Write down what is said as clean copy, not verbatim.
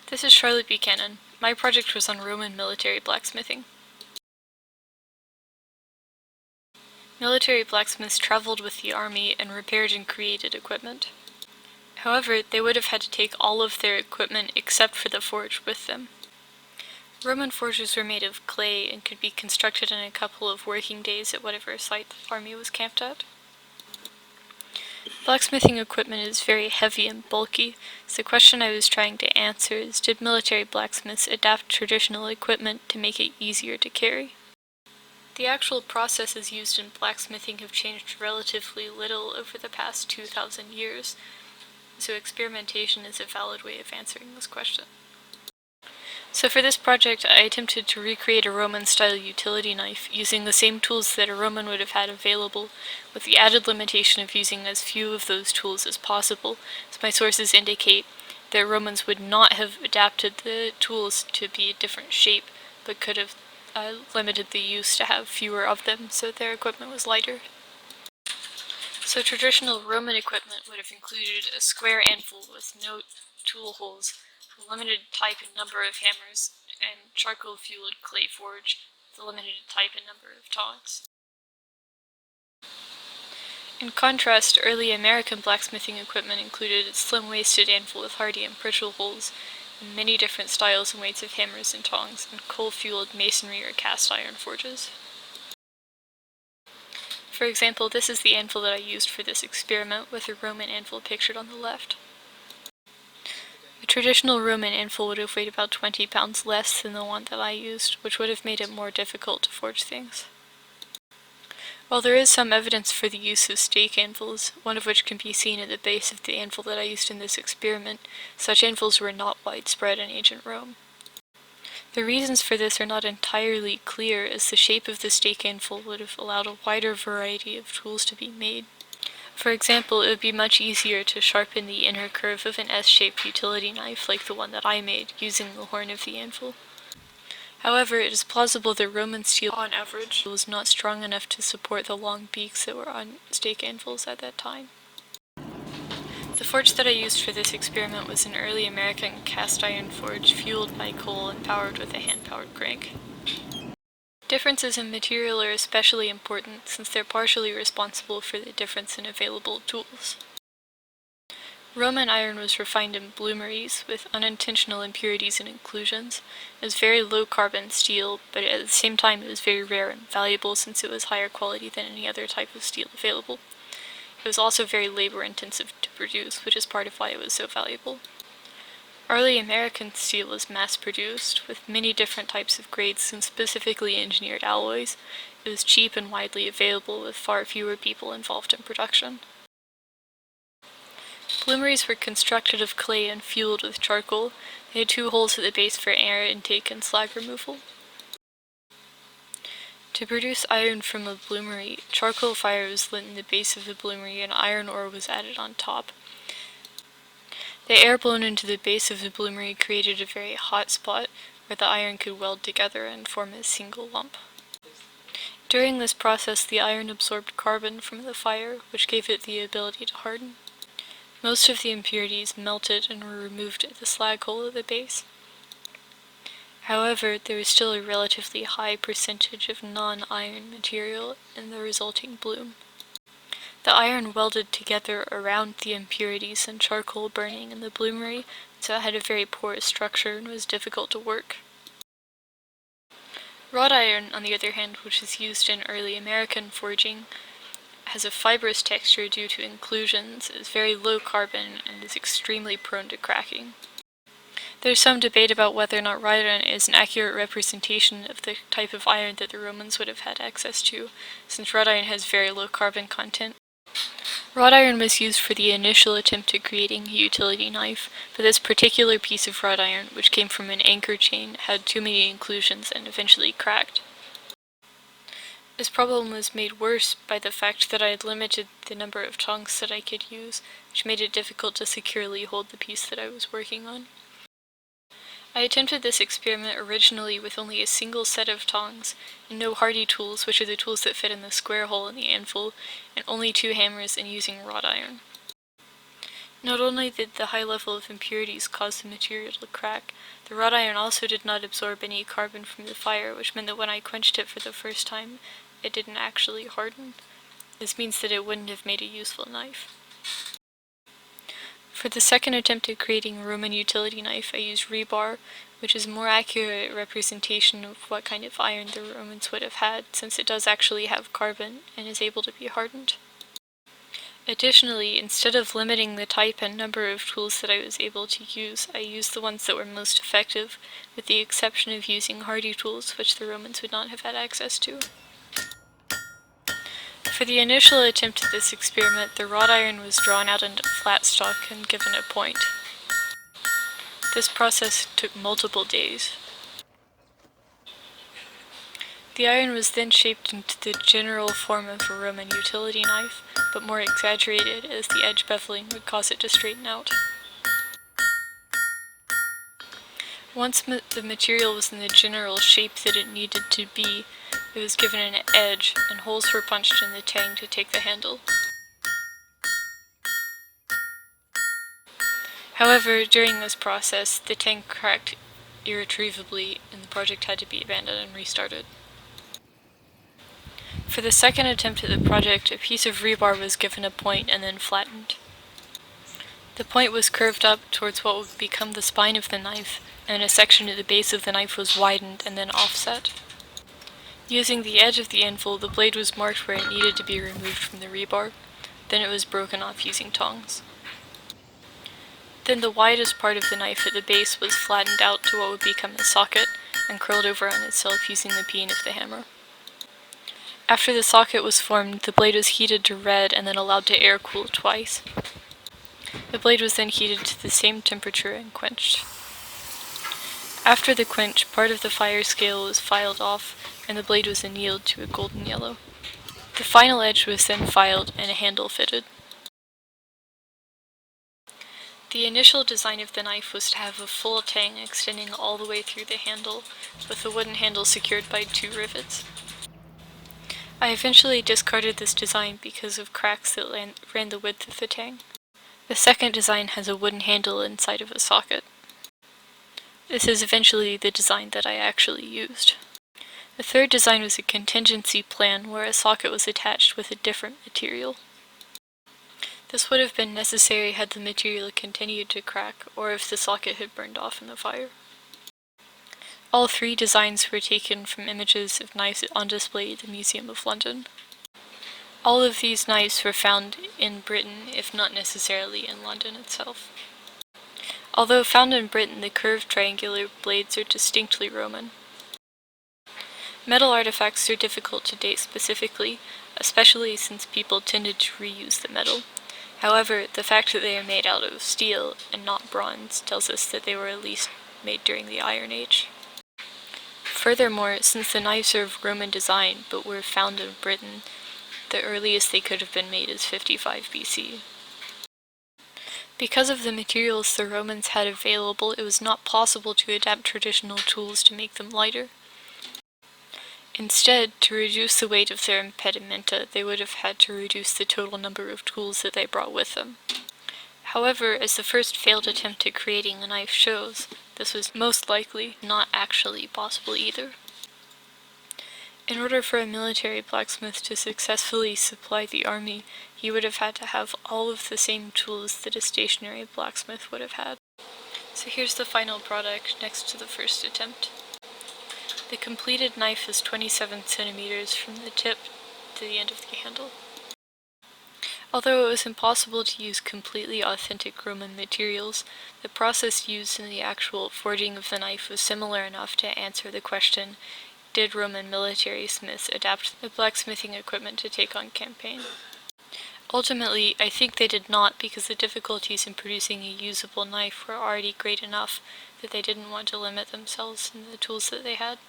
This is Charlotte Buchanan. My project was on Roman military blacksmithing. Military blacksmiths traveled with the army and repaired and created equipment. However, they would have had to take all of their equipment except for the forge with them. Roman forges were made of clay and could be constructed in a couple of working days at whatever site the army was camped at. Blacksmithing equipment is very heavy and bulky, so the question I was trying to answer is, did military blacksmiths adapt traditional equipment to make it easier to carry? The actual processes used in blacksmithing have changed relatively little over the past 2,000 years, so experimentation is a valid way of answering this question. So for this project, I attempted to recreate a Roman-style utility knife using the same tools that a Roman would have had available, with the added limitation of using as few of those tools as possible, as my sources indicate that Romans would not have adapted the tools to be a different shape, but could have limited the use to have fewer of them so their equipment was lighter. So traditional Roman equipment would have included a square anvil with no tool holes, a limited type and number of hammers, and charcoal-fueled clay forge with a limited type and number of tongs. In contrast, early American blacksmithing equipment included a slim-waisted anvil with hardy and pritchel holes, and many different styles and weights of hammers and tongs, and coal-fueled masonry or cast-iron forges. For example, this is the anvil that I used for this experiment, with a Roman anvil pictured on the left. A traditional Roman anvil would have weighed about 20 pounds less than the one that I used, which would have made it more difficult to forge things. While there is some evidence for the use of stake anvils, one of which can be seen at the base of the anvil that I used in this experiment, such anvils were not widespread in ancient Rome. The reasons for this are not entirely clear, as the shape of the stake anvil would have allowed a wider variety of tools to be made. For example, it would be much easier to sharpen the inner curve of an S-shaped utility knife like the one that I made, using the horn of the anvil. However, it is plausible that Roman steel, on average, was not strong enough to support the long beaks that were on stake anvils at that time. The forge that I used for this experiment was an early American cast-iron forge fueled by coal and powered with a hand-powered crank. Differences in material are especially important since they're partially responsible for the difference in available tools. Roman iron was refined in bloomeries with unintentional impurities and inclusions. It was very low-carbon steel, but at the same time it was very rare and valuable since it was higher quality than any other type of steel available. It was also very labor-intensive to produce, which is part of why it was so valuable. Early American steel was mass-produced, with many different types of grades and specifically engineered alloys. It was cheap and widely available, with far fewer people involved in production. Bloomeries were constructed of clay and fueled with charcoal. They had 2 holes at the base for air intake and slag removal. To produce iron from a bloomery, charcoal fire was lit in the base of the bloomery and iron ore was added on top. The air blown into the base of the bloomery created a very hot spot where the iron could weld together and form a single lump. During this process, the iron absorbed carbon from the fire, which gave it the ability to harden. Most of the impurities melted and were removed at the slag hole at the base. However, there was still a relatively high percentage of non-iron material in the resulting bloom. The iron welded together around the impurities and charcoal burning in the bloomery, so it had a very porous structure and was difficult to work. Wrought iron, on the other hand, which is used in early American forging, has a fibrous texture due to inclusions, is very low carbon, and is extremely prone to cracking. There's some debate about whether or not wrought iron is an accurate representation of the type of iron that the Romans would have had access to, since wrought iron has very low carbon content. Wrought iron was used for the initial attempt at creating a utility knife, but this particular piece of wrought iron, which came from an anchor chain, had too many inclusions and eventually cracked. This problem was made worse by the fact that I had limited the number of tongs that I could use, which made it difficult to securely hold the piece that I was working on. I attempted this experiment originally with only a single set of tongs, and no hardy tools, which are the tools that fit in the square hole in the anvil, and only 2 hammers and using wrought iron. Not only did the high level of impurities cause the material to crack, the wrought iron also did not absorb any carbon from the fire, which meant that when I quenched it for the first time, it didn't actually harden. This means that it wouldn't have made a useful knife. For the second attempt at creating a Roman utility knife, I used rebar, which is a more accurate representation of what kind of iron the Romans would have had, since it does actually have carbon and is able to be hardened. Additionally, instead of limiting the type and number of tools that I was able to use, I used the ones that were most effective, with the exception of using hardy tools, which the Romans would not have had access to. For the initial attempt at this experiment, the wrought iron was drawn out into flat stock and given a point. This process took multiple days. The iron was then shaped into the general form of a Roman utility knife, but more exaggerated as the edge beveling would cause it to straighten out. Once the material was in the general shape that it needed to be, it was given an edge, and holes were punched in the tang to take the handle. However, during this process, the tang cracked irretrievably, and the project had to be abandoned and restarted. For the second attempt at the project, a piece of rebar was given a point and then flattened. The point was curved up towards what would become the spine of the knife, and a section at the base of the knife was widened and then offset. Using the edge of the anvil, the blade was marked where it needed to be removed from the rebar. Then it was broken off using tongs. Then the widest part of the knife at the base was flattened out to what would become a socket and curled over on itself using the peen of the hammer. After the socket was formed, the blade was heated to red and then allowed to air cool twice. The blade was then heated to the same temperature and quenched. After the quench, part of the fire scale was filed off and the blade was annealed to a golden yellow. The final edge was then filed and a handle fitted. The initial design of the knife was to have a full tang extending all the way through the handle, with the wooden handle secured by 2 rivets. I eventually discarded this design because of cracks that ran the width of the tang. The second design has a wooden handle inside of a socket. This is eventually the design that I actually used. The third design was a contingency plan where a socket was attached with a different material. This would have been necessary had the material continued to crack, or if the socket had burned off in the fire. All 3 designs were taken from images of knives on display at the Museum of London. All of these knives were found in Britain, if not necessarily in London itself. Although found in Britain, the curved triangular blades are distinctly Roman. Metal artifacts are difficult to date specifically, especially since people tended to reuse the metal. However, the fact that they are made out of steel and not bronze tells us that they were at least made during the Iron Age. Furthermore, since the knives are of Roman design but were found in Britain, the earliest they could have been made is 55 BC. Because of the materials the Romans had available, it was not possible to adapt traditional tools to make them lighter. Instead, to reduce the weight of their impedimenta, they would have had to reduce the total number of tools that they brought with them. However, as the first failed attempt at creating a knife shows, this was most likely not actually possible either. In order for a military blacksmith to successfully supply the army, he would have had to have all of the same tools that a stationary blacksmith would have had. So here's the final product next to the first attempt. The completed knife is 27 centimeters from the tip to the end of the handle. Although it was impossible to use completely authentic Roman materials, the process used in the actual forging of the knife was similar enough to answer the question, did Roman military smiths adapt the blacksmithing equipment to take on campaign? Ultimately, I think they did not, because the difficulties in producing a usable knife were already great enough that they didn't want to limit themselves in the tools that they had.